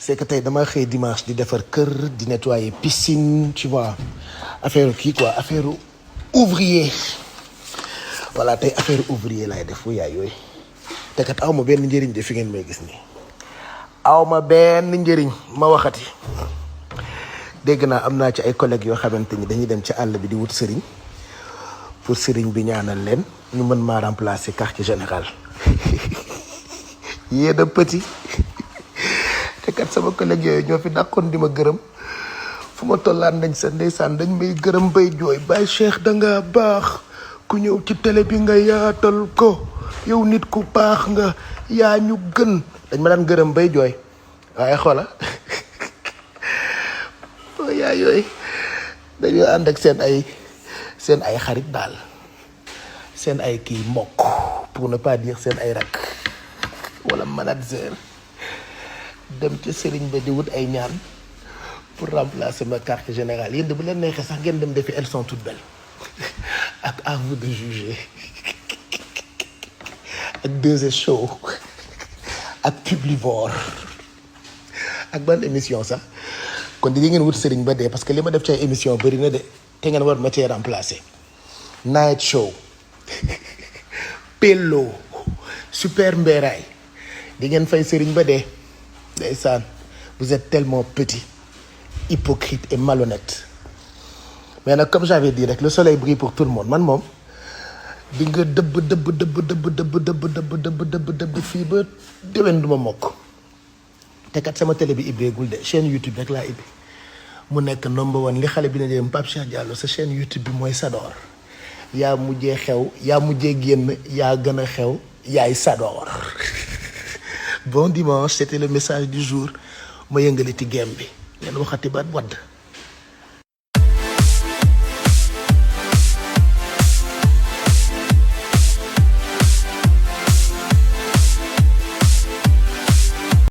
c'est que tey dama xëy dimanche di defar kër di nettoyer piscine tu vois affaire kii quoi affaire ouvrier voilà tey affaire ouvrier laay def fu yaay yooyu te kat aw ma benn njëriñ de fi ngeen may gis nii aw ma benn njëriñ ma waxati dégg naa am naa ci ay collègues yoo xamante ni dañuy dem ci àll bi di wut sëriñ pour sëriñ bi ñaanal leen ñu mën maa remplacer quartier général yéen a petit te kat sama collègue yooyu ñoo fi dàqoon di ma gërëm fu ma tollaan nañ sa ndeysaan dañ may gërëm bay jooy Baye Cheikh da nga baax ku ñëw ci télé bi nga yaatal ko yow nit ku baax nga yaa ñu gën dañ ma daan gërëm bay jooy waaye xoola yaay yooyu dañoo ànd ak seen ay xarit daal seen ay kii mbokk pour ne pas dire seen ay rak wala manager dem ca sëriñ ba di wut ay ñaan pour remplacer ma quartier général yéen de bu leen neexee sax ngeen dem defi elles sont toutes belles ak à vous de juger ak 2S show ak Publivore ak ban émission sax kon di ngeen wut sëriñ ba dee parce que li ma def ci ay émission bëri na de te ngeen war ma cee remplacer night show Pello super mbéeraay di ngeen fay sëriñ ba dee ndeysaan vous êtes tellement petit hypocrite et malhonnête mais nag comme j'avais dit rek le soleil brille pour tout le monde man moom di nga dëbb fii ba déwén du ma mokk te kat sama télé bi ibbeegul de chaîne YouTube rek laa ibbi mu nekk number one li xale bi ne dem Pape Cheikh Diallo sa chaîne YouTube bi mooy Sador yaa mujjee xew yaa mujjee génn yaa gën a xew yaay Sador bon dimanche c'était le message du jour ma yëngali ci game bi ngeen waxati ba wadd